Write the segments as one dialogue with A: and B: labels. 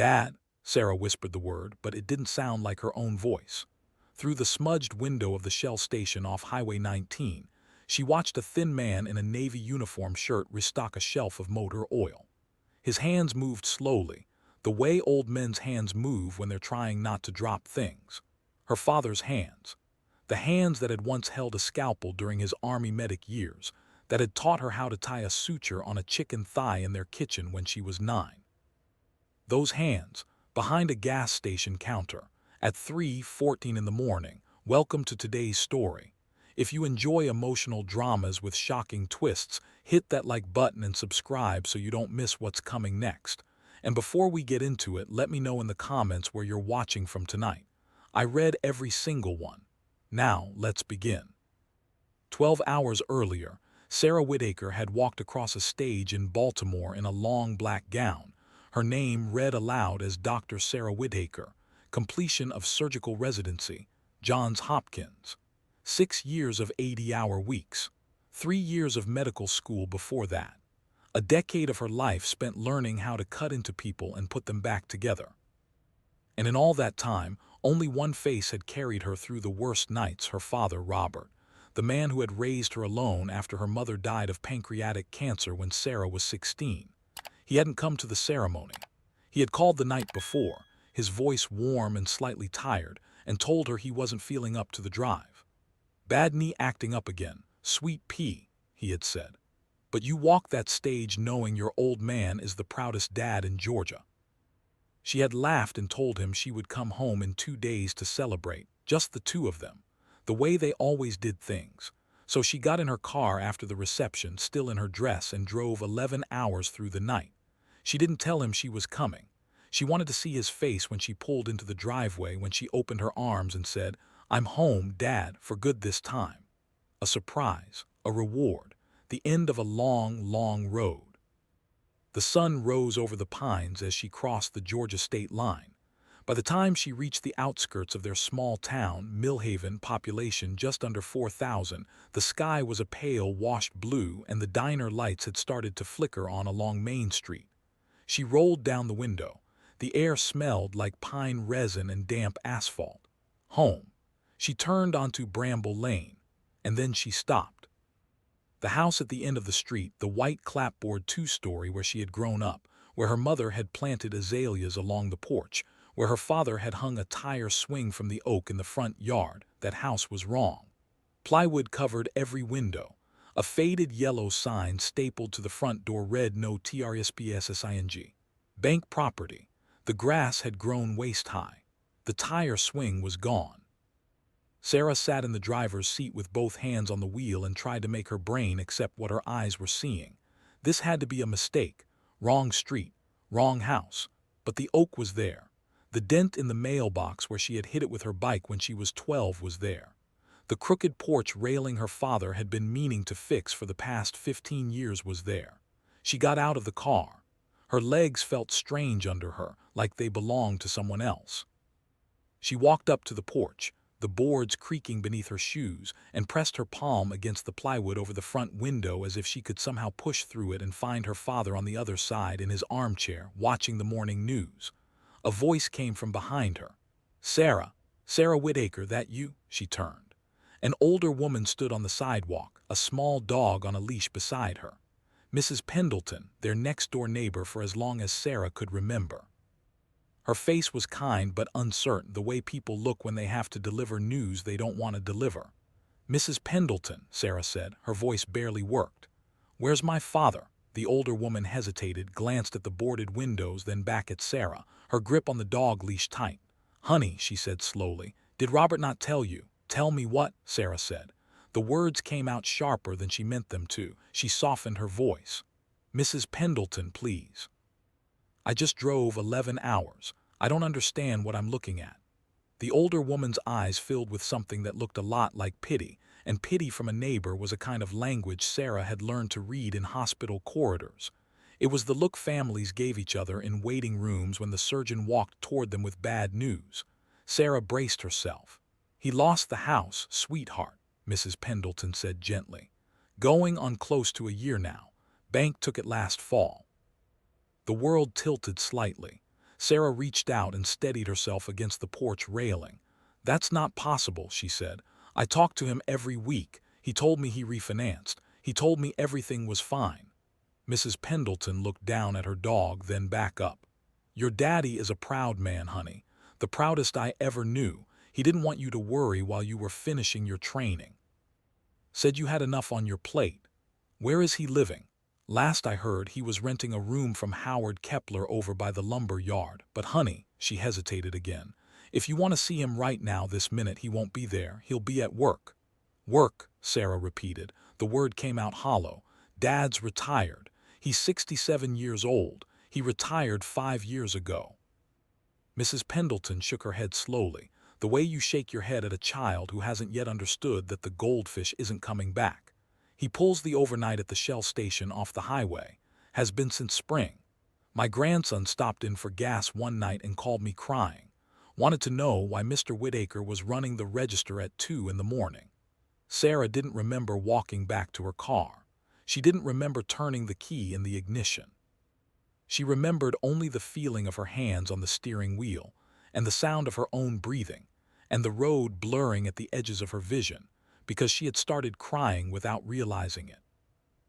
A: "Dad," Sarah whispered the word, but it didn't sound like her own voice. Through the smudged window of the Shell station off Highway 19, she watched a thin man in a Navy uniform shirt restock a shelf of motor oil. His hands moved slowly, the way old men's hands move when they're trying not to drop things. Her father's hands. The hands that had once held a scalpel during his Army medic years, that had taught her how to tie a suture on a chicken thigh in their kitchen when she was 9. Those hands, behind a gas station counter, at 3:14 in the morning. Welcome to today's story. If you enjoy emotional dramas with shocking twists, hit that like button and subscribe so you don't miss what's coming next. And before we get into it, let me know in the comments where you're watching from tonight. I read every single one. Now, let's begin. 12 hours earlier, Sarah Whitaker had walked across a stage in Baltimore in a long black gown, her name read aloud as Dr. Sarah Whitaker, completion of surgical residency, Johns Hopkins. 6 years of 80-hour weeks. 3 years of medical school before that. A decade of her life spent learning how to cut into people and put them back together. And in all that time, only one face had carried her through the worst nights: her father, Robert, the man who had raised her alone after her mother died of pancreatic cancer when Sarah was 16. He hadn't come to the ceremony. He had called the night before, his voice warm and slightly tired, and told her he wasn't feeling up to the drive. "Bad knee acting up again, sweet pea," he had said. "But you walk that stage knowing your old man is the proudest dad in Georgia." She had laughed and told him she would come home in 2 days to celebrate, just the two of them, the way they always did things. So she got in her car after the reception, still in her dress, and drove 11 hours through the night. She didn't tell him she was coming. She wanted to see his face when she pulled into the driveway, when she opened her arms and said, "I'm home, Dad, for good this time." A surprise, a reward, the end of a long, long road. The sun rose over the pines as she crossed the Georgia state line. By the time she reached the outskirts of their small town, Millhaven, population just under 4,000, the sky was a pale washed blue and the diner lights had started to flicker on along Main Street. She rolled down the window. The air smelled like pine resin and damp asphalt. Home. She turned onto Bramble Lane, and then she stopped. The house at the end of the street, the white clapboard 2-story where she had grown up, where her mother had planted azaleas along the porch, where her father had hung a tire swing from the oak in the front yard, that house was wrong. Plywood covered every window. A faded yellow sign stapled to the front door read "No trespassing." Bank property. The grass had grown waist-high. The tire swing was gone. Sarah sat in the driver's seat with both hands on the wheel and tried to make her brain accept what her eyes were seeing. This had to be a mistake. Wrong street. Wrong house. But the oak was there. The dent in the mailbox where she had hit it with her bike when she was 12 was there. The crooked porch railing her father had been meaning to fix for the past 15 years was there. She got out of the car. Her legs felt strange under her, like they belonged to someone else. She walked up to the porch, the boards creaking beneath her shoes, and pressed her palm against the plywood over the front window as if she could somehow push through it and find her father on the other side in his armchair, watching the morning news. A voice came from behind her. "Sarah, Sarah Whitaker, that you?" She turned. An older woman stood on the sidewalk, a small dog on a leash beside her. Mrs. Pendleton, their next-door neighbor for as long as Sarah could remember. Her face was kind but uncertain, the way people look when they have to deliver news they don't want to deliver. "Mrs. Pendleton," Sarah said, her voice barely worked. "Where's my father?" The older woman hesitated, glanced at the boarded windows, then back at Sarah, her grip on the dog leash tight. "Honey," she said slowly, "did Robert not tell you?" "Tell me what?" Sarah said. The words came out sharper than she meant them to. She softened her voice. "Mrs. Pendleton, please. I just drove 11 hours. I don't understand what I'm looking at." The older woman's eyes filled with something that looked a lot like pity, and pity from a neighbor was a kind of language Sarah had learned to read in hospital corridors. It was the look families gave each other in waiting rooms when the surgeon walked toward them with bad news. Sarah braced herself. "He lost the house, sweetheart," Mrs. Pendleton said gently. "Going on close to a year now. Bank took it last fall." The world tilted slightly. Sarah reached out and steadied herself against the porch railing. "That's not possible," she said. "I talk to him every week. He told me he refinanced. He told me everything was fine." Mrs. Pendleton looked down at her dog, then back up. "Your daddy is a proud man, honey. The proudest I ever knew. He didn't want you to worry while you were finishing your training. Said you had enough on your plate. Where is he living?" "Last I heard, he was renting a room from Howard Kepler over by the lumber yard. But honey," she hesitated again, "if you want to see him right now this minute, he won't be there. He'll be at work." "Work," Sarah repeated. The word came out hollow. "Dad's retired. He's 67 years old. He retired 5 years ago." Mrs. Pendleton shook her head slowly, the way you shake your head at a child who hasn't yet understood that the goldfish isn't coming back. "He pulls the overnight at the Shell station off the highway. Has been since spring. My grandson stopped in for gas one night and called me crying. Wanted to know why Mr. Whitaker was running the register at 2 in the morning. Sarah didn't remember walking back to her car. She didn't remember turning the key in the ignition. She remembered only the feeling of her hands on the steering wheel, and the sound of her own breathing, and the road blurring at the edges of her vision, because she had started crying without realizing it.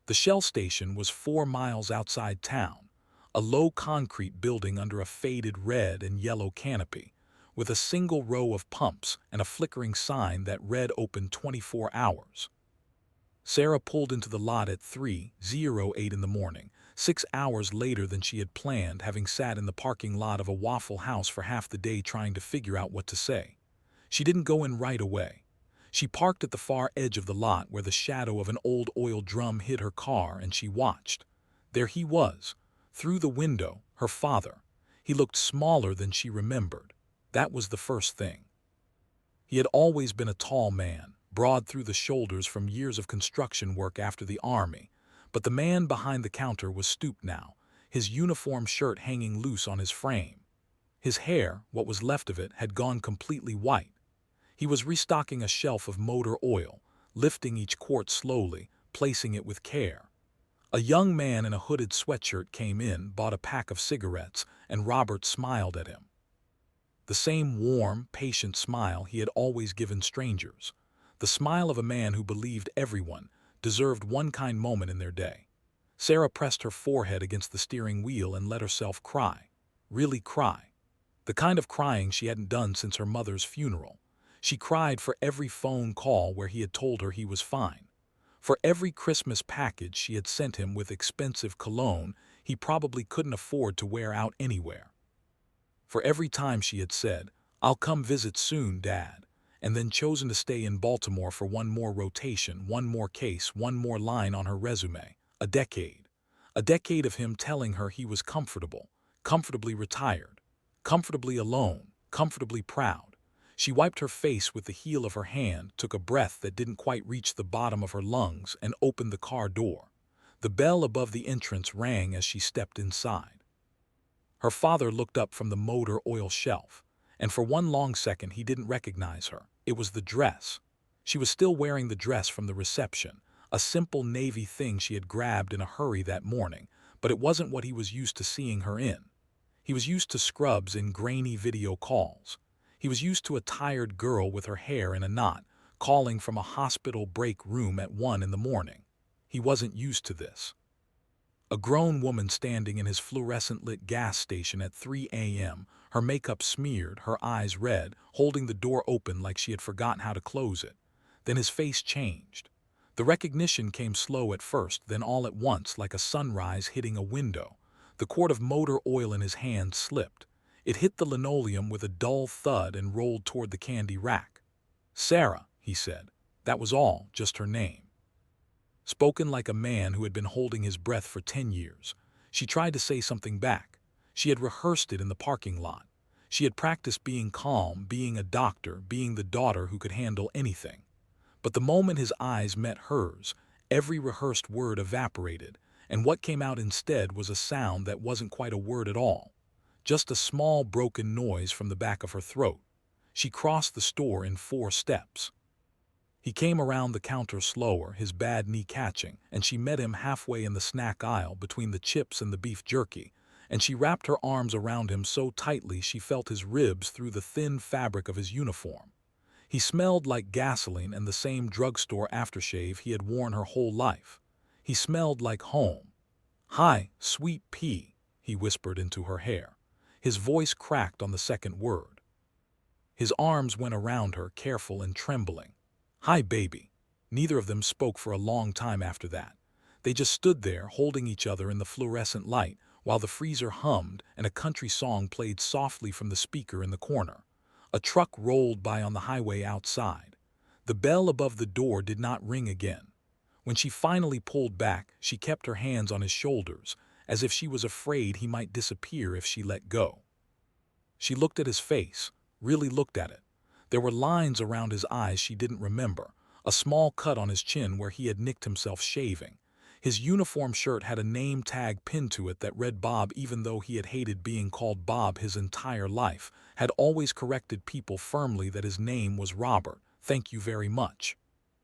A: The Shell station was 4 miles outside town, a low concrete building under a faded red and yellow canopy, with a single row of pumps and a flickering sign that read open 24 hours. Sarah pulled into the lot at 3:08 in the morning, 6 hours later than she had planned, having sat in the parking lot of a Waffle House for half the day trying to figure out what to say. She didn't go in right away. She parked at the far edge of the lot where the shadow of an old oil drum hid her car, and she watched. There he was, through the window, her father. He looked smaller than she remembered. That was the first thing. He had always been a tall man, broad through the shoulders from years of construction work after the army, but the man behind the counter was stooped now, his uniform shirt hanging loose on his frame. His hair, what was left of it, had gone completely white. He was restocking a shelf of motor oil, lifting each quart slowly, placing it with care. A young man in a hooded sweatshirt came in, bought a pack of cigarettes, and Robert smiled at him. The same warm, patient smile he had always given strangers. The smile of a man who believed everyone deserved one kind moment in their day. Sarah pressed her forehead against the steering wheel and let herself cry. Really cry. The kind of crying she hadn't done since her mother's funeral. She cried for every phone call where he had told her he was fine. For every Christmas package she had sent him with expensive cologne he probably couldn't afford to wear out anywhere. For every time she had said, "I'll come visit soon, Dad," and then chosen to stay in Baltimore for one more rotation, one more case, one more line on her resume. A decade. A decade of him telling her he was comfortable, comfortably retired, comfortably alone, comfortably proud. She wiped her face with the heel of her hand, took a breath that didn't quite reach the bottom of her lungs, and opened the car door. The bell above the entrance rang as she stepped inside. Her father looked up from the motor oil shelf, and for one long second he didn't recognize her. It was the dress. She was still wearing the dress from the reception, a simple navy thing she had grabbed in a hurry that morning, but it wasn't what he was used to seeing her in. He was used to scrubs and grainy video calls. He was used to a tired girl with her hair in a knot, calling from a hospital break room at 1 in the morning. He wasn't used to this. A grown woman standing in his fluorescent-lit gas station at 3 a.m., her makeup smeared, her eyes red, holding the door open like she had forgotten how to close it. Then his face changed. The recognition came slow at first, then all at once, like a sunrise hitting a window. The quart of motor oil in his hand slipped. It hit the linoleum with a dull thud and rolled toward the candy rack. "Sarah," he said. That was all, just her name. Spoken like a man who had been holding his breath for 10 years. She tried to say something back. She had rehearsed it in the parking lot. She had practiced being calm, being a doctor, being the daughter who could handle anything. But the moment his eyes met hers, every rehearsed word evaporated, and what came out instead was a sound that wasn't quite a word at all. Just a small broken noise from the back of her throat. She crossed the store in 4 steps. He came around the counter slower, his bad knee catching, and she met him halfway in the snack aisle between the chips and the beef jerky, and she wrapped her arms around him so tightly she felt his ribs through the thin fabric of his uniform. He smelled like gasoline and the same drugstore aftershave he had worn her whole life. He smelled like home. "Hi, sweet pea," he whispered into her hair. His voice cracked on the second word. His arms went around her, careful and trembling. "Hi, baby." Neither of them spoke for a long time after that. They just stood there, holding each other in the fluorescent light, while the freezer hummed and a country song played softly from the speaker in the corner. A truck rolled by on the highway outside. The bell above the door did not ring again. When she finally pulled back, she kept her hands on his shoulders, as if she was afraid he might disappear if she let go. She looked at his face, really looked at it. There were lines around his eyes she didn't remember, a small cut on his chin where he had nicked himself shaving. His uniform shirt had a name tag pinned to it that read Bob, even though he had hated being called Bob his entire life, had always corrected people firmly that his name was Robert. "Thank you very much."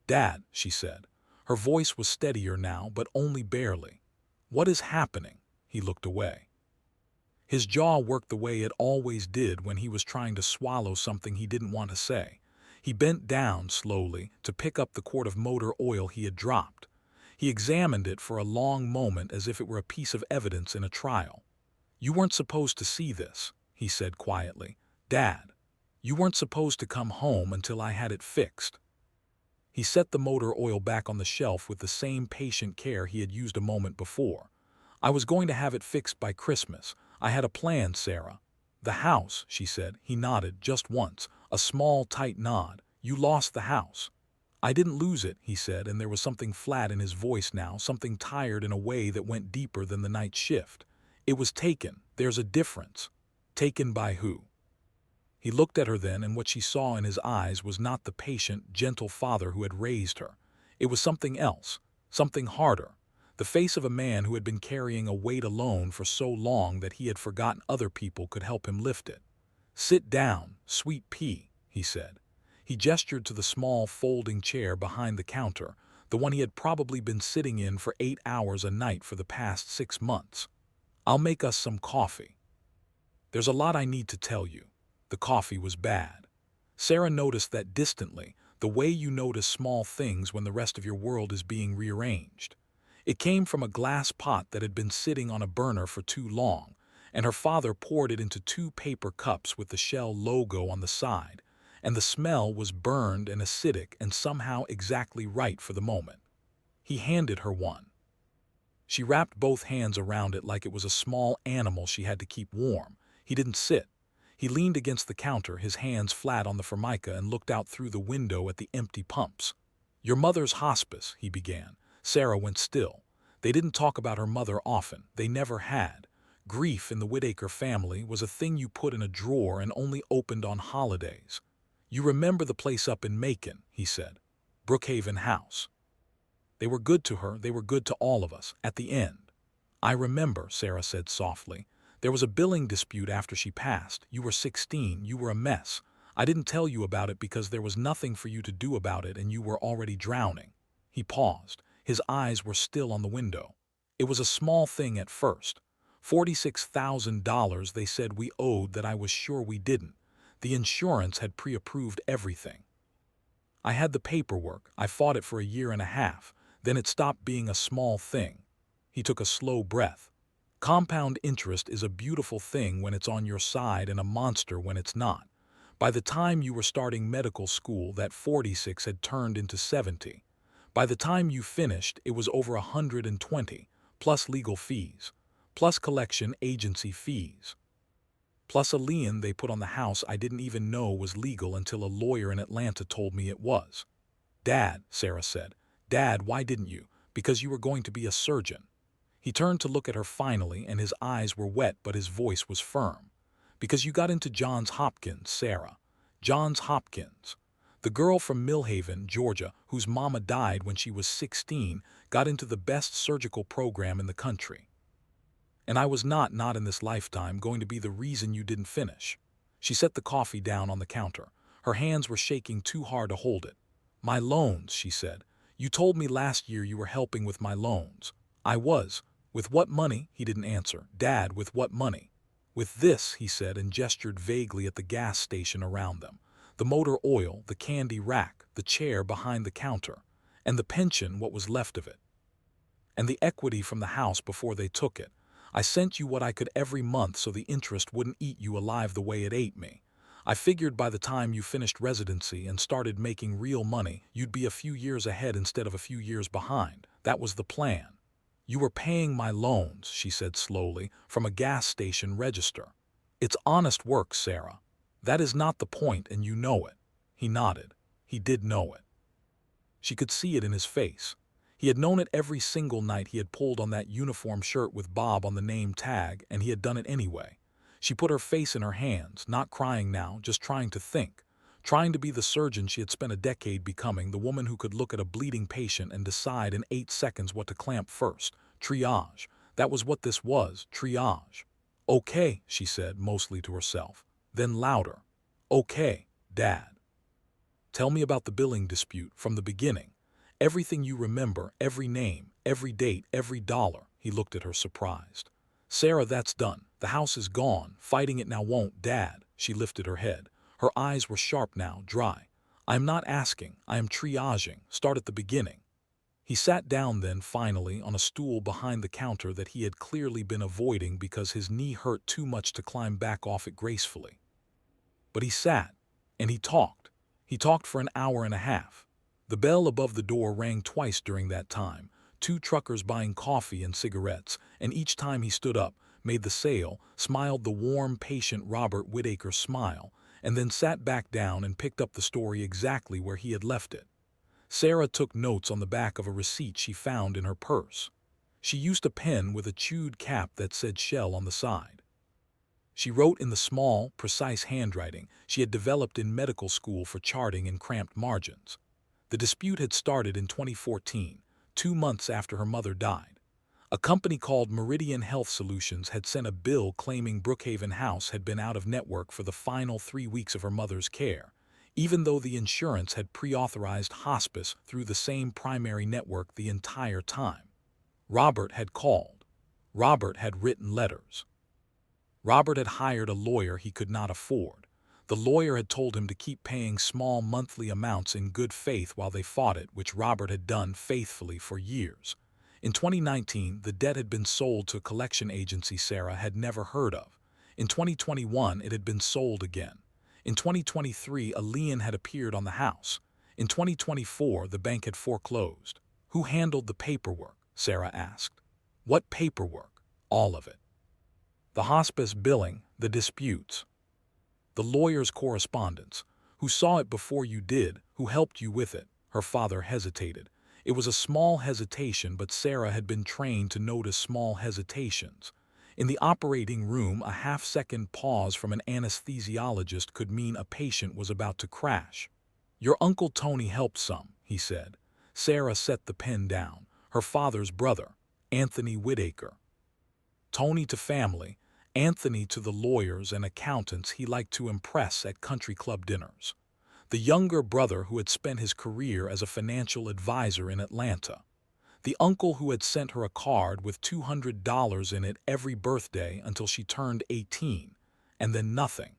A: "Dad," she said. Her voice was steadier now, but only barely. "What is happening?" He looked away. His jaw worked the way it always did when he was trying to swallow something he didn't want to say. He bent down slowly to pick up the quart of motor oil he had dropped. He examined it for a long moment as if it were a piece of evidence in a trial. "You weren't supposed to see this," he said quietly. "Dad, you weren't supposed to come home until I had it fixed." He set the motor oil back on the shelf with the same patient care he had used a moment before. "I was going to have it fixed by Christmas. I had a plan, Sarah." "The house," she said. He nodded just once, a small, tight nod. "You lost the house." "I didn't lose it," he said, and there was something flat in his voice now, something tired in a way that went deeper than the night shift. "It was taken. There's a difference." "Taken by who?" He looked at her then, and what she saw in his eyes was not the patient, gentle father who had raised her. It was something else, something harder. The face of a man who had been carrying a weight alone for so long that he had forgotten other people could help him lift it. "Sit down, sweet pea," he said. He gestured to the small folding chair behind the counter, the one he had probably been sitting in for 8 hours a night for the past 6 months. "I'll make us some coffee. There's a lot I need to tell you." The coffee was bad. Sarah noticed that distantly, the way you notice small things when the rest of your world is being rearranged. It came from a glass pot that had been sitting on a burner for too long, and her father poured it into 2 paper cups with the Shell logo on the side, and the smell was burned and acidic and somehow exactly right for the moment. He handed her one. She wrapped both hands around it like it was a small animal she had to keep warm. He didn't sit. He leaned against the counter, his hands flat on the formica, and looked out through the window at the empty pumps. "Your mother's hospice," he began. Sarah went still. They didn't talk about her mother often. They never had. Grief in the Whitaker family was a thing you put in a drawer and only opened on holidays. "You remember the place up in Macon," he said. "Brookhaven House. They were good to her, they were good to all of us, at the end." "I remember," Sarah said softly. "There was a billing dispute after she passed. You were 16, you were a mess. I didn't tell you about it because there was nothing for you to do about it and you were already drowning." He paused. His eyes were still on the window. "It was a small thing at first. $46,000 they said we owed that I was sure we didn't. The insurance had pre-approved everything. I had the paperwork, I fought it for a year and a half, then it stopped being a small thing." He took a slow breath. "Compound interest is a beautiful thing when it's on your side and a monster when it's not. By the time you were starting medical school, that 46 had turned into 70. By the time you finished, it was over 120, plus legal fees, plus collection agency fees, plus a lien they put on the house I didn't even know was legal until a lawyer in Atlanta told me it was." "Dad," Sarah said. "Dad, why didn't you?" "Because you were going to be a surgeon." He turned to look at her finally, and his eyes were wet but his voice was firm. "Because you got into Johns Hopkins, Sarah. Johns Hopkins. The girl from Millhaven, Georgia, whose mama died when she was 16, got into the best surgical program in the country. And I was not in this lifetime going to be the reason you didn't finish." She set the coffee down on the counter. Her hands were shaking too hard to hold it. "My loans," she said. "You told me last year you were helping with my loans." "I was. With what money? He didn't answer. Dad, with what money? With this, he said, and gestured vaguely at the gas station around them. The motor oil, the candy rack, the chair behind the counter, and the pension, what was left of it. And the equity from the house before they took it. I sent you what I could every month so the interest wouldn't eat you alive the way it ate me. I figured by the time you finished residency and started making real money, you'd be a few years ahead instead of a few years behind. That was the plan. You were paying my loans, she said slowly, from a gas station register. It's honest work, Sarah. That is not the point, and you know it. He nodded. He did know it. She could see it in his face. He had known it every single night he had pulled on that uniform shirt with Bob on the name tag, and he had done it anyway. She put her face in her hands, not crying now, just trying to think. Trying to be the surgeon she had spent a decade becoming, the woman who could look at a bleeding patient and decide in 8 seconds what to clamp first. Triage. That was what this was, triage. Okay, she said, mostly to herself. Then louder. Okay, Dad. Tell me about the billing dispute from the beginning. Everything you remember, every name, every date, every dollar. He looked at her surprised. Sarah, that's done. The house is gone. Fighting it now won't, Dad. She lifted her head. Her eyes were sharp now, dry. I am not asking. I am triaging. Start at the beginning. He sat down then, finally, on a stool behind the counter that he had clearly been avoiding because his knee hurt too much to climb back off it gracefully. But he sat, and he talked. He talked for an hour and a half. The bell above the door rang twice during that time, 2 truckers buying coffee and cigarettes, and each time he stood up, made the sale, smiled the warm, patient Robert Whittaker smile, and then sat back down and picked up the story exactly where he had left it. Sarah took notes on the back of a receipt she found in her purse. She used a pen with a chewed cap that said Shell on the side. She wrote in the small, precise handwriting she had developed in medical school for charting in cramped margins. The dispute had started in 2014, 2 months after her mother died. A company called Meridian Health Solutions had sent a bill claiming Brookhaven House had been out of network for the final 3 weeks of her mother's care, even though the insurance had pre-authorized hospice through the same primary network the entire time. Robert had called. Robert had written letters. Robert had hired a lawyer he could not afford. The lawyer had told him to keep paying small monthly amounts in good faith while they fought it, which Robert had done faithfully for years. In 2019, the debt had been sold to a collection agency Sarah had never heard of. In 2021, it had been sold again. In 2023, a lien had appeared on the house. In 2024, the bank had foreclosed. Who handled the paperwork? Sarah asked. What paperwork? All of it. The hospice billing, the disputes. The lawyer's correspondence. Who saw it before you did? Who helped you with it? Her father hesitated. It was a small hesitation, but Sarah had been trained to notice small hesitations. In the operating room, a half-second pause from an anesthesiologist could mean a patient was about to crash. Your Uncle Tony helped some, he said. Sarah set the pen down. Her father's brother, Anthony Whittaker. Tony to family, Anthony to the lawyers and accountants he liked to impress at country club dinners. The younger brother who had spent his career as a financial advisor in Atlanta. The uncle who had sent her a card with $200 in it every birthday until she turned 18, and then nothing.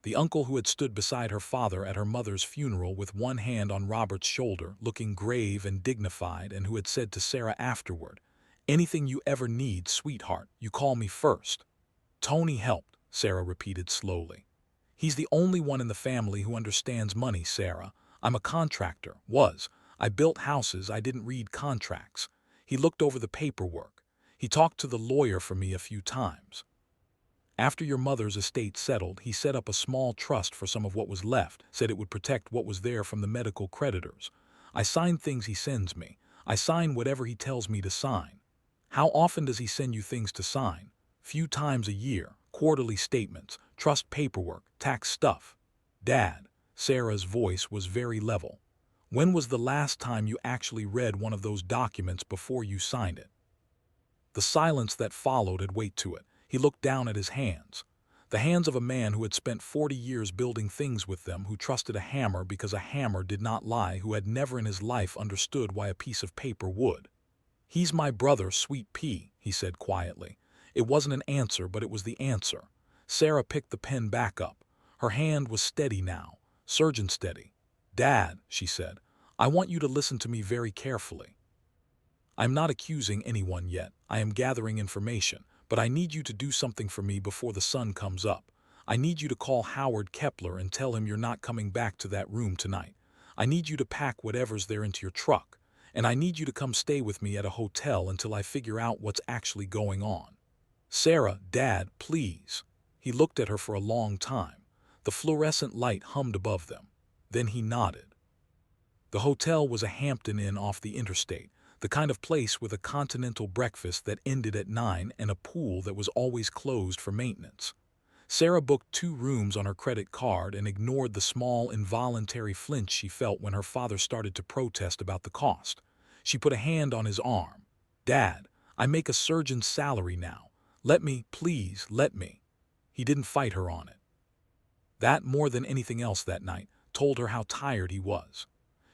A: The uncle who had stood beside her father at her mother's funeral with one hand on Robert's shoulder, looking grave and dignified, and who had said to Sarah afterward, "Anything you ever need, sweetheart, you call me first." Tony helped, Sarah repeated slowly. He's the only one in the family who understands money, Sarah. I'm a contractor, was. I built houses, I didn't read contracts. He looked over the paperwork. He talked to the lawyer for me a few times. After your mother's estate settled, he set up a small trust for some of what was left, said it would protect what was there from the medical creditors. I sign things he sends me. I sign whatever he tells me to sign. How often does he send you things to sign? Few times a year, quarterly statements, trust paperwork, tax stuff. Dad, Sarah's voice was very level. When was the last time you actually read one of those documents before you signed it? The silence that followed had weight to it. He looked down at his hands. The hands of a man who had spent 40 years building things with them, who trusted a hammer because a hammer did not lie, who had never in his life understood why a piece of paper would. "He's my brother, Sweet Pea," he said quietly. It wasn't an answer, but it was the answer. Sarah picked the pen back up. Her hand was steady now, surgeon steady. "Dad," she said, "I want you to listen to me very carefully. I'm not accusing anyone yet. I am gathering information, but I need you to do something for me before the sun comes up. I need you to call Howard Kepler and tell him you're not coming back to that room tonight. I need you to pack whatever's there into your truck, and I need you to come stay with me at a hotel until I figure out what's actually going on." "Sarah, Dad, please." He looked at her for a long time. The fluorescent light hummed above them. Then he nodded. The hotel was a Hampton Inn off the interstate, the kind of place with a continental breakfast that ended at 9 and a pool that was always closed for maintenance. Sarah booked 2 rooms on her credit card and ignored the small, involuntary flinch she felt when her father started to protest about the cost. She put a hand on his arm. "Dad, I make a surgeon's salary now. Let me, please, let me." He didn't fight her on it. That, more than anything else that night, told her how tired he was.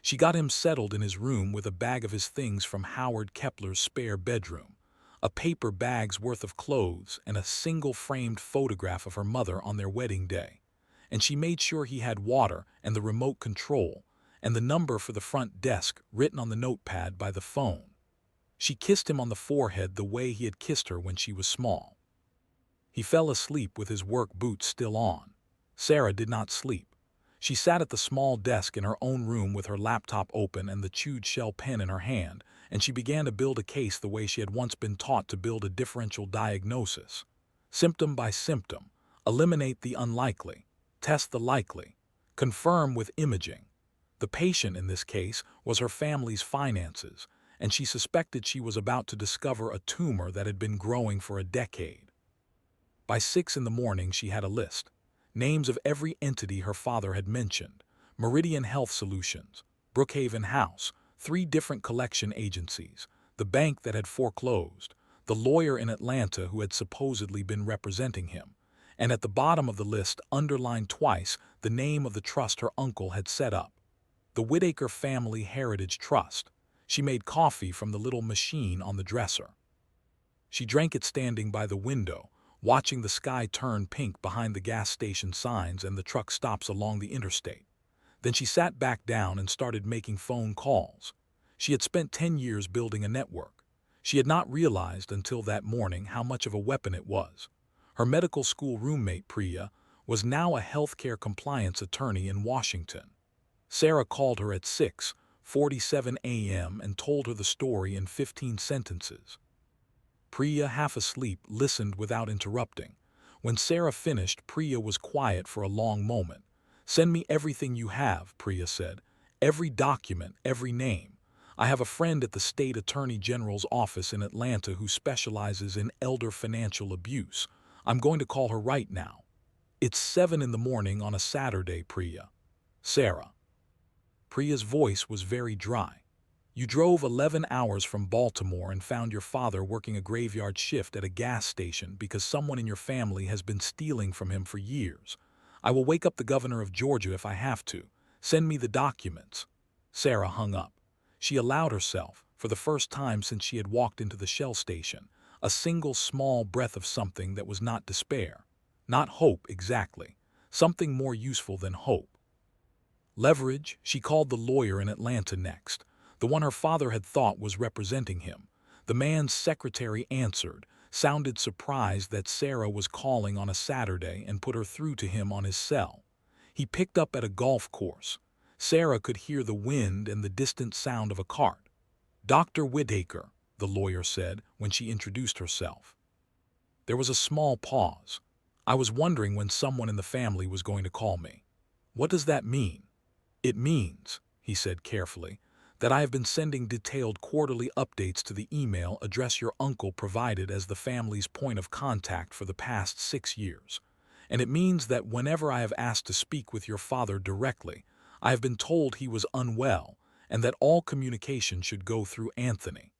A: She got him settled in his room with a bag of his things from Howard Kepler's spare bedroom, a paper bag's worth of clothes and a single framed photograph of her mother on their wedding day. And she made sure he had water and the remote control and the number for the front desk written on the notepad by the phone. She kissed him on the forehead the way he had kissed her when she was small. He fell asleep with his work boots still on. Sarah did not sleep. She sat at the small desk in her own room with her laptop open and the chewed shell pen in her hand, and she began to build a case the way she had once been taught to build a differential diagnosis. Symptom by symptom, eliminate the unlikely, test the likely, confirm with imaging. The patient in this case was her family's finances, and she suspected she was about to discover a tumor that had been growing for a decade. By 6 in the morning she had a list. Names of every entity her father had mentioned: Meridian Health Solutions, Brookhaven House, 3 different collection agencies, the bank that had foreclosed, the lawyer in Atlanta who had supposedly been representing him, and at the bottom of the list, underlined twice, the name of the trust her uncle had set up, the Whitaker Family Heritage Trust. She made coffee from the little machine on the dresser. She drank it standing by the window, watching the sky turn pink behind the gas station signs and the truck stops along the interstate. Then she sat back down and started making phone calls. She had spent 10 years building a network. She had not realized until that morning how much of a weapon it was. Her medical school roommate, Priya, was now a healthcare compliance attorney in Washington. Sarah called her at 6:47 a.m. and told her the story in 15 sentences. Priya, half asleep, listened without interrupting. When Sarah finished, Priya was quiet for a long moment. "Send me everything you have," Priya said. "Every document, every name. I have a friend at the state attorney general's office in Atlanta who specializes in elder financial abuse. I'm going to call her right now." "It's 7 in the morning on a Saturday, Priya." "Sarah." Priya's voice was very dry. "You drove 11 hours from Baltimore and found your father working a graveyard shift at a gas station because someone in your family has been stealing from him for years. I will wake up the governor of Georgia if I have to. Send me the documents." Sarah hung up. She allowed herself, for the first time since she had walked into the Shell station, a single small breath of something that was not despair. Not hope exactly. Something more useful than hope. Leverage. She called the lawyer in Atlanta next, the one her father had thought was representing him. The man's secretary answered, sounded surprised that Sarah was calling on a Saturday, and put her through to him on his cell. He picked up at a golf course. Sarah could hear the wind and the distant sound of a cart. "Dr. Whitaker," the lawyer said when she introduced herself. There was a small pause. "I was wondering when someone in the family was going to call me." "What does that mean?" "It means," he said carefully, "that I have been sending detailed quarterly updates to the email address your uncle provided as the family's point of contact for the past 6 years. And it means that whenever I have asked to speak with your father directly, I have been told he was unwell and that all communication should go through Anthony.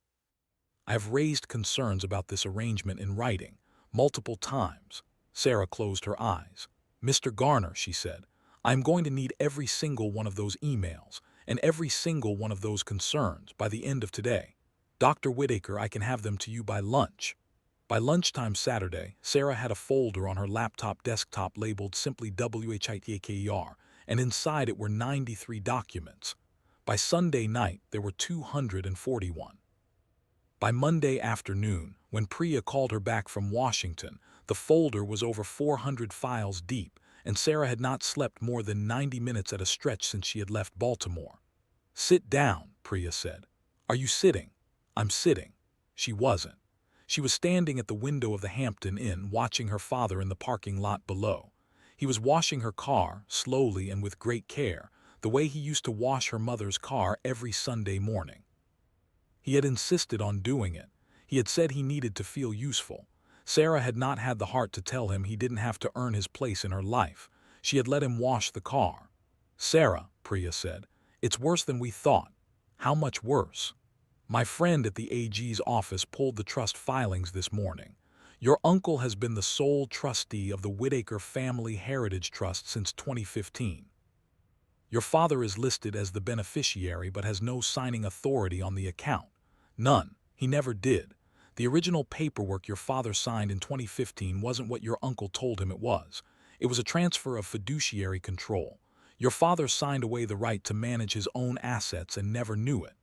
A: I have raised concerns about this arrangement in writing, multiple times." Sarah closed her eyes. "Mr. Garner," she said, "I'm going to need every single one of those emails and every single one of those concerns by the end of today." Dr. Whitaker, I can have them to you by lunch." By lunchtime Saturday, Sarah had a folder on her laptop desktop labeled simply WHITAKER, and inside it were 93 documents. By Sunday night, there were 241. By Monday afternoon, when Priya called her back from Washington, the folder was over 400 files deep, and Sarah had not slept more than 90 minutes at a stretch since she had left Baltimore. "Sit down," Priya said. "Are you sitting?" "I'm sitting." She wasn't. She was standing at the window of the Hampton Inn, watching her father in the parking lot below. He was washing her car, slowly and with great care, the way he used to wash her mother's car every Sunday morning. He had insisted on doing it. He had said he needed to feel useful. Sarah had not had the heart to tell him he didn't have to earn his place in her life. She had let him wash the car. "Sarah," Priya said, "it's worse than we thought." "How much worse?" "My friend at the AG's office pulled the trust filings this morning. Your uncle has been the sole trustee of the Whitaker Family Heritage Trust since 2015. Your father is listed as the beneficiary but has no signing authority on the account. None. He never did. The original paperwork your father signed in 2015 wasn't what your uncle told him it was. It was a transfer of fiduciary control. Your father signed away the right to manage his own assets and never knew it."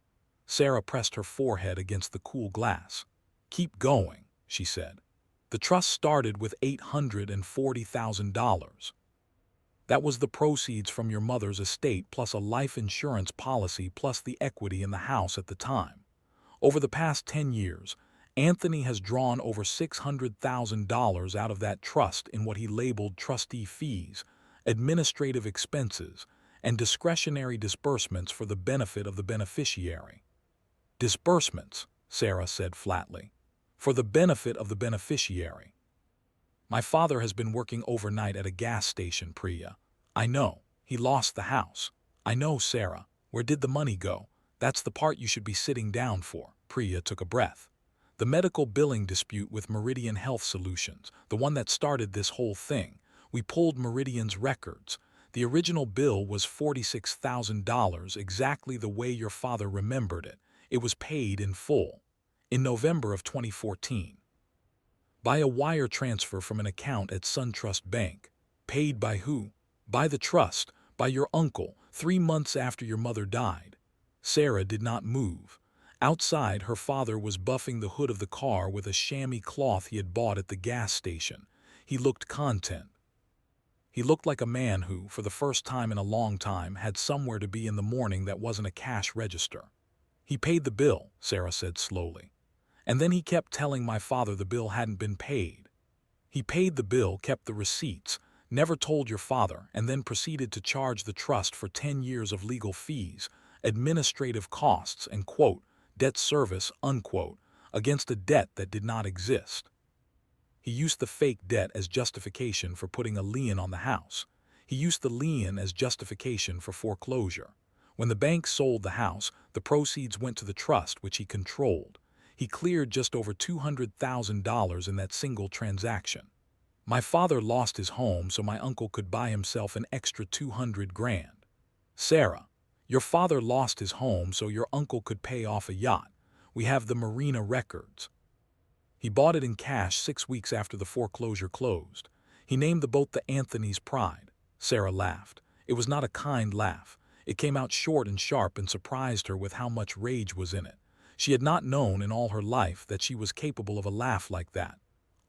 A: Sarah pressed her forehead against the cool glass. "Keep going," she said. "The trust started with $840,000. That was the proceeds from your mother's estate plus a life insurance policy plus the equity in the house at the time. Over the past 10 years, Anthony has drawn over $600,000 out of that trust in what he labeled trustee fees, administrative expenses, and discretionary disbursements for the benefit of the beneficiary." "Disbursements," Sarah said flatly. "For the benefit of the beneficiary." "My father has been working overnight at a gas station, Priya." "I know. He lost the house." "I know, Sarah. Where did the money go? That's the part you should be sitting down for." Priya took a breath. "The medical billing dispute with Meridian Health Solutions, the one that started this whole thing. We pulled Meridian's records. The original bill was $46,000, exactly the way your father remembered it. It was paid in full. In November of 2014. By a wire transfer from an account at SunTrust Bank. Paid by who? By the trust, by your uncle, 3 months after your mother died." Sarah did not move. Outside, her father was buffing the hood of the car with a chamois cloth he had bought at the gas station. He looked content. He looked like a man who, for the first time in a long time, had somewhere to be in the morning that wasn't a cash register. "He paid the bill," Sarah said slowly. "And then he kept telling my father the bill hadn't been paid. He paid the bill, kept the receipts, never told your father, and then proceeded to charge the trust for 10 years of legal fees, administrative costs, and, quote, debt service, unquote, against a debt that did not exist. He used the fake debt as justification for putting a lien on the house. He used the lien as justification for foreclosure. When the bank sold the house, the proceeds went to the trust, which he controlled. He cleared just over $200,000 in that single transaction. My father lost his home so my uncle could buy himself an extra 200 grand. Sarah, your father lost his home so your uncle could pay off a yacht. We have the marina records. He bought it in cash 6 weeks after the foreclosure closed. He named the boat the Anthony's Pride." Sarah laughed. It was not a kind laugh. It came out short and sharp and surprised her with how much rage was in it. She had not known in all her life that she was capable of a laugh like that.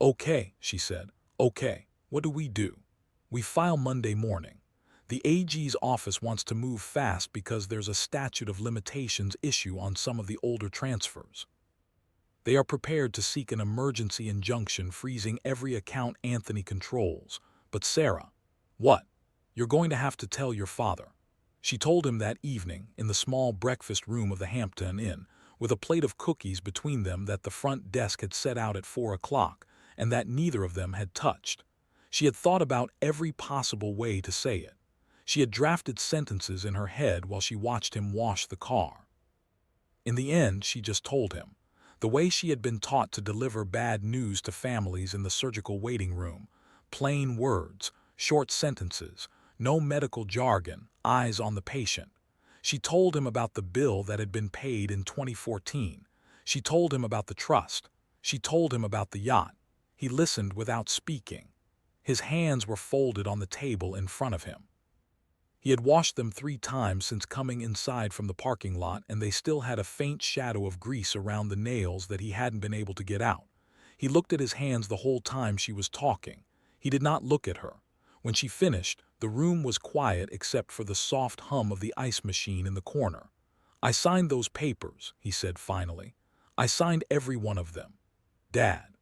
A: "Okay," she said. "Okay, what do we do?" "We file Monday morning. The AG's office wants to move fast because there's a statute of limitations issue on some of the older transfers. They are prepared to seek an emergency injunction freezing every account Anthony controls. But Sarah..." "What?" "You're going to have to tell your father." She told him that evening, in the small breakfast room of the Hampton Inn, with a plate of cookies between them that the front desk had set out at 4 o'clock, and that neither of them had touched. She had thought about every possible way to say it. She had drafted sentences in her head while she watched him wash the car. In the end, she just told him. The way she had been taught to deliver bad news to families in the surgical waiting room. Plain words, short sentences, no medical jargon, eyes on the patient. She told him about the bill that had been paid in 2014. She told him about the trust. She told him about the yacht. He listened without speaking. His hands were folded on the table in front of him. He had washed them 3 times since coming inside from the parking lot, and they still had a faint shadow of grease around the nails that he hadn't been able to get out. He looked at his hands the whole time she was talking. He did not look at her. When she finished, the room was quiet except for the soft hum of the ice machine in the corner. "I signed those papers," he said finally. "I signed every one of them. Dad.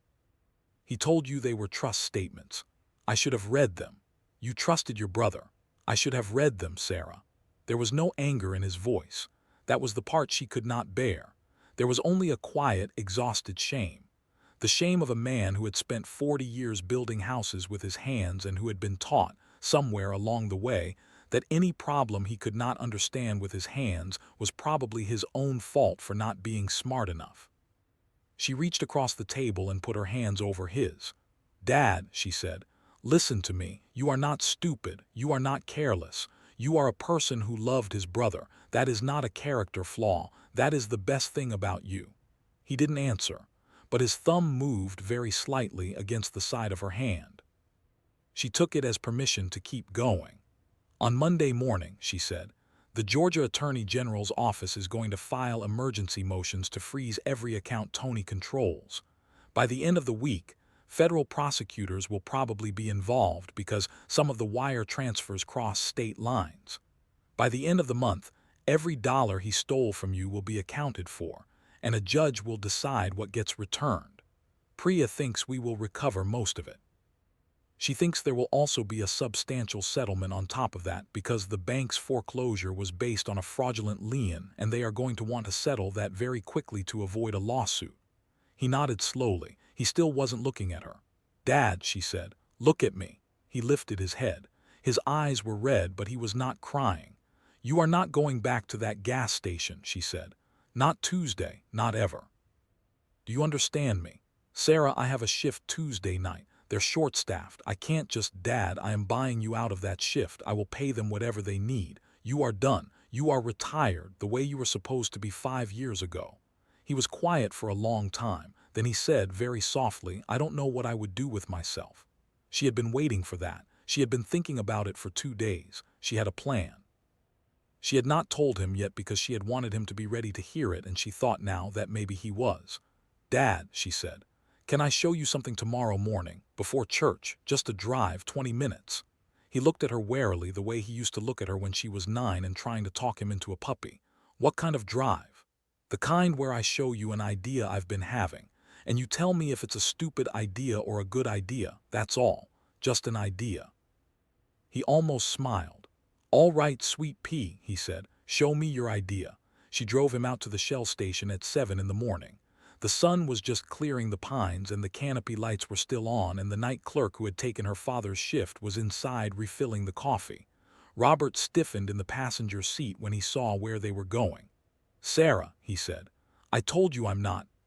A: He told you they were trust statements. I should have read them. You trusted your brother. I should have read them, Sarah." There was no anger in his voice. That was the part she could not bear. There was only a quiet, exhausted shame. The shame of a man who had spent 40 years building houses with his hands and who had been taught, somewhere along the way, that any problem he could not understand with his hands was probably his own fault for not being smart enough. She reached across the table and put her hands over his. "Dad," she said, "listen to me. You are not stupid. You are not careless. You are a person who loved his brother. That is not a character flaw. That is the best thing about you." He didn't answer, but his thumb moved very slightly against the side of her hand. She took it as permission to keep going. "On Monday morning," she said, "the Georgia Attorney General's office is going to file emergency motions to freeze every account Tony controls. By the end of the week, federal prosecutors will probably be involved because some of the wire transfers cross state lines. By the end of the month, every dollar he stole from you will be accounted for, and a judge will decide what gets returned. Priya thinks we will recover most of it. She thinks there will also be a substantial settlement on top of that because the bank's foreclosure was based on a fraudulent lien, and they are going to want to settle that very quickly to avoid a lawsuit." He nodded slowly. He still wasn't looking at her. "Dad," she said, "look at me." He lifted his head. His eyes were red, but he was not crying. "You are not going back to that gas station," she said. "Not Tuesday, not ever. Do you understand me? Sarah, I have a shift Tuesday night. They're short-staffed. I can't just, Dad, I am buying you out of that shift. I will pay them whatever they need. You are done. You are retired, the way you were supposed to be 5 years ago." He was quiet for a long time. Then he said very softly, "I don't know what I would do with myself." She had been waiting for that. She had been thinking about it for 2 days. She had a plan. She had not told him yet because she had wanted him to be ready to hear it, and she thought now that maybe he was. "Dad," she said, "can I show you something tomorrow morning, before church, just a drive, 20 minutes? He looked at her warily the way he used to look at her when she was 9 and trying to talk him into a puppy. "What kind of drive?" "The kind where I show you an idea I've been having, and you tell me if it's a stupid idea or a good idea, that's all. Just an idea." He almost smiled. "All right, sweet pea," he said, "show me your idea." She drove him out to the Shell station at 7 in the morning. The sun was just clearing the pines and the canopy lights were still on, and the night clerk who had taken her father's shift was inside refilling the coffee. Robert stiffened in the passenger seat when he saw where they were going. "Sarah," he said, "I told you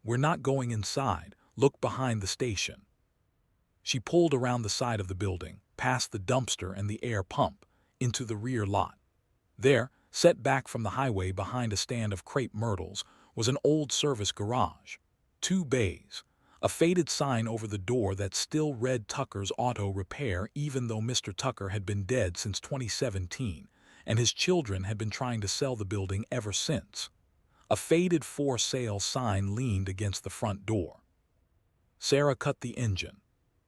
A: we're not going inside. Look behind the station." She pulled around the side of the building, past the dumpster and the air pump, into the rear lot. There, set back from the highway behind a stand of crepe myrtles, was an old service garage. 2 bays. A faded sign over the door that still read Tucker's Auto Repair, even though Mr. Tucker had been dead since 2017, and his children had been trying to sell the building ever since. A faded for sale sign leaned against the front door. Sarah cut the engine.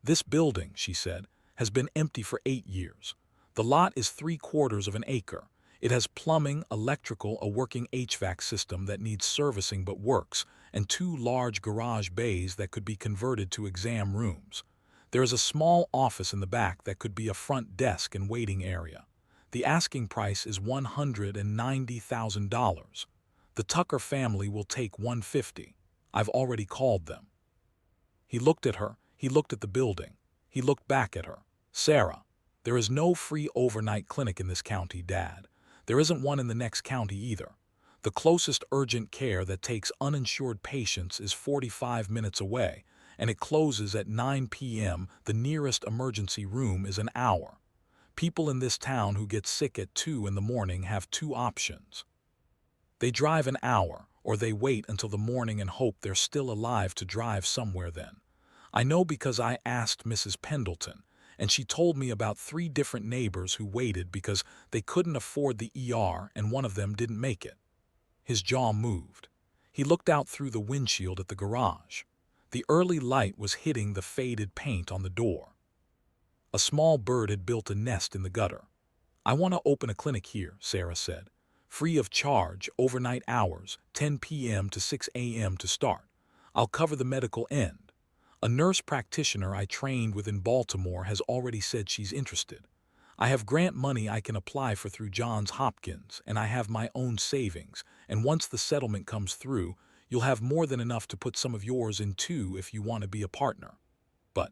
A: "This building," she said, "has been empty for 8 years. The lot is 3/4 of an acre. It has plumbing, electrical, a working HVAC system that needs servicing but works, and 2 large garage bays that could be converted to exam rooms. There is a small office in the back that could be a front desk and waiting area. The asking price is $190,000. The Tucker family will take $150. I've already called them." He looked at her. He looked at the building. He looked back at her. "Sarah, there is no free overnight clinic in this county, Dad. There isn't one in the next county either. The closest urgent care that takes uninsured patients is 45 minutes away, and it closes at 9 p.m. The nearest emergency room is an hour. People in this town who get sick at 2 in the morning have 2 options. They drive an hour, or they wait until the morning and hope they're still alive to drive somewhere then. I know because I asked Mrs. Pendleton, and she told me about 3 different neighbors who waited because they couldn't afford the ER and one of them didn't make it. His jaw moved. He looked out through the windshield at the garage. The early light was hitting the faded paint on the door. A small bird had built a nest in the gutter. "I want to open a clinic here," Sarah said. "Free of charge, overnight hours, 10 p.m. to 6 a.m. to start. I'll cover the medical end. A nurse practitioner I trained with in Baltimore has already said she's interested. I have grant money I can apply for through Johns Hopkins, and I have my own savings, and once the settlement comes through, you'll have more than enough to put some of yours in too if you want to be a partner. But—"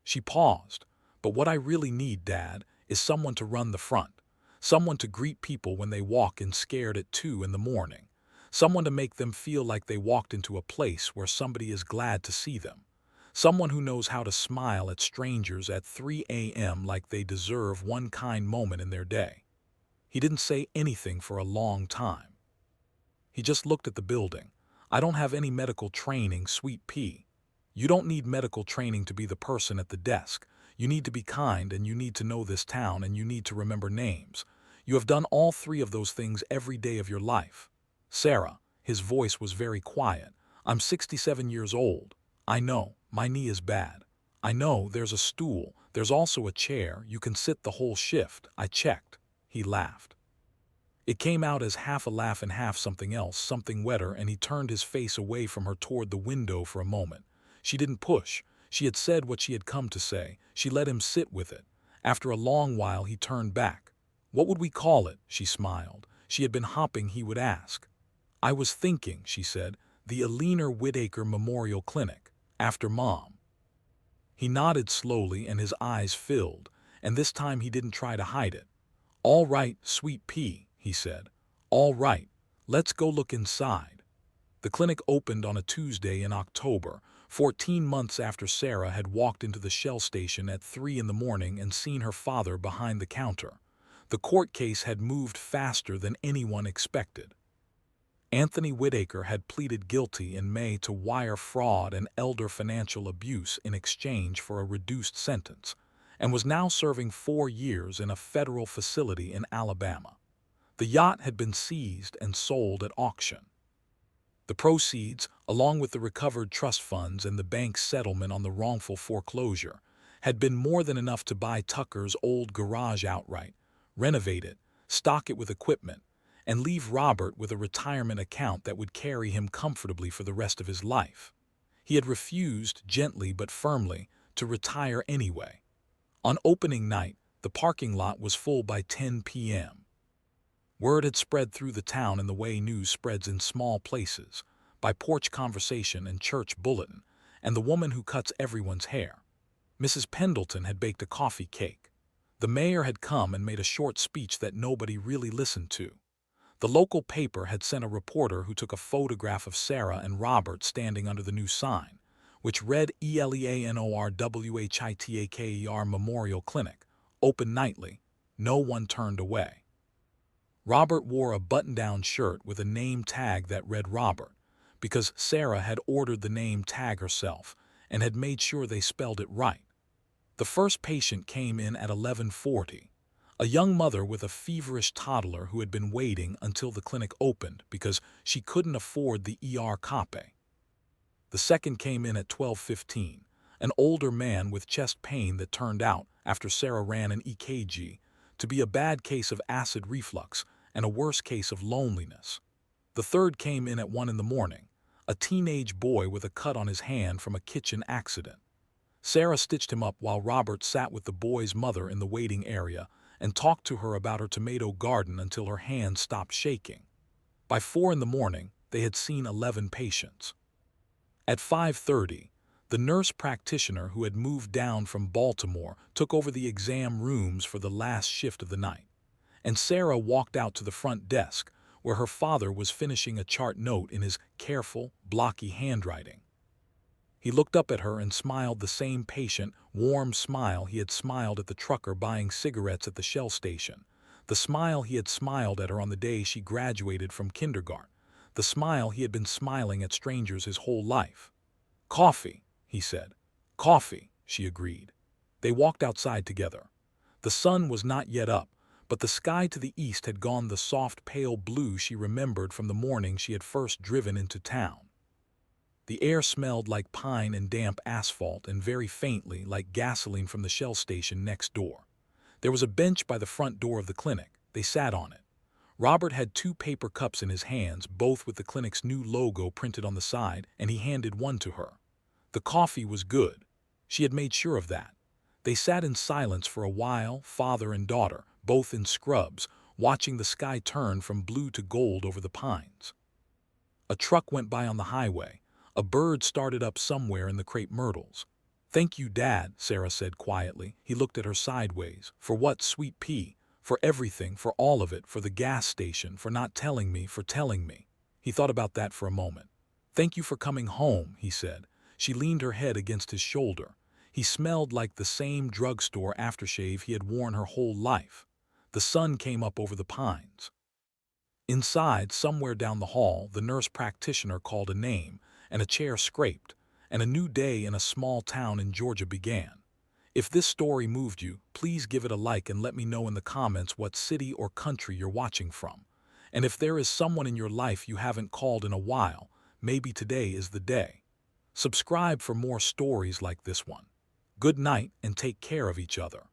A: She paused. "But what I really need, Dad, is someone to run the front. Someone to greet people when they walk in scared at 2 in the morning. Someone to make them feel like they walked into a place where somebody is glad to see them. Someone who knows how to smile at strangers at 3 a.m. like they deserve one kind moment in their day." He didn't say anything for a long time. He just looked at the building. "I don't have any medical training, Sweet Pea." "You don't need medical training to be the person at the desk. You need to be kind, and you need to know this town, and you need to remember names. You have done all 3 of those things every day of your life. Sarah," his voice was very quiet, "I'm 67 years old. I know, my knee is bad. I know, there's a stool, there's also a chair, you can sit the whole shift, I checked." He laughed. It came out as half a laugh and half something else, something wetter, and he turned his face away from her toward the window for a moment. She didn't push. She had said what she had come to say. She let him sit with it. After a long while he turned back. "What would we call it?" She smiled. She had been hoping he would ask. "I was thinking," she said, "the Eleanor Whitaker Memorial Clinic, after Mom." He nodded slowly and his eyes filled, and this time he didn't try to hide it. "All right, Sweet Pea," he said. "All right, let's go look inside." The clinic opened on a Tuesday in October, 14 months after Sarah had walked into the Shell station at 3 in the morning and seen her father behind the counter. The court case had moved faster than anyone expected. Anthony Whitaker had pleaded guilty in May to wire fraud and elder financial abuse in exchange for a reduced sentence, and was now serving 4 years in a federal facility in Alabama. The yacht had been seized and sold at auction. The proceeds, along with the recovered trust funds and the bank's settlement on the wrongful foreclosure, had been more than enough to buy Tucker's old garage outright, renovate it, stock it with equipment, and leave Robert with a retirement account that would carry him comfortably for the rest of his life. He had refused, gently but firmly, to retire anyway. On opening night, the parking lot was full by 10 p.m. Word had spread through the town in the way news spreads in small places, by porch conversation and church bulletin, and the woman who cuts everyone's hair. Mrs. Pendleton had baked a coffee cake. The mayor had come and made a short speech that nobody really listened to. The local paper had sent a reporter who took a photograph of Sarah and Robert standing under the new sign, which read ELEANORWHITAKER Memorial Clinic, open nightly. No one turned away. Robert wore a button-down shirt with a name tag that read Robert, because Sarah had ordered the name tag herself and had made sure they spelled it right. The first patient came in at 11:40. A young mother with a feverish toddler who had been waiting until the clinic opened because she couldn't afford the ER copay. The second came in at 12:15, an older man with chest pain that turned out, after Sarah ran an EKG, to be a bad case of acid reflux and a worse case of loneliness. The third came in at 1 in the morning, a teenage boy with a cut on his hand from a kitchen accident. Sarah stitched him up while Robert sat with the boy's mother in the waiting area and talked to her about her tomato garden until her hand stopped shaking. By 4 in the morning, they had seen 11 patients. At 5:30, the nurse practitioner who had moved down from Baltimore took over the exam rooms for the last shift of the night, and Sarah walked out to the front desk, where her father was finishing a chart note in his careful, blocky handwriting. He looked up at her and smiled the same patient, warm smile he had smiled at the trucker buying cigarettes at the Shell station, the smile he had smiled at her on the day she graduated from kindergarten, the smile he had been smiling at strangers his whole life. "Coffee," he said. "Coffee," she agreed. They walked outside together. The sun was not yet up, but the sky to the east had gone the soft pale blue she remembered from the morning she had first driven into town. The air smelled like pine and damp asphalt, and very faintly like gasoline from the Shell station next door. There was a bench by the front door of the clinic. They sat on it. Robert had 2 paper cups in his hands, both with the clinic's new logo printed on the side, and he handed one to her. The coffee was good. She had made sure of that. They sat in silence for a while, father and daughter, both in scrubs, watching the sky turn from blue to gold over the pines. A truck went by on the highway. A bird started up somewhere in the crepe myrtles. "Thank you, Dad," Sarah said quietly. He looked at her sideways. "For what, sweet pea? For everything, for all of it, for the gas station, for not telling me, for telling me." He thought about that for a moment. "Thank you for coming home," he said. She leaned her head against his shoulder. He smelled like the same drugstore aftershave he had worn her whole life. The sun came up over the pines. Inside, somewhere down the hall, the nurse practitioner called a name, and a chair scraped, and a new day in a small town in Georgia began. If this story moved you, please give it a like and let me know in the comments what city or country you're watching from. And if there is someone in your life you haven't called in a while, maybe today is the day. Subscribe for more stories like this one. Good night and take care of each other.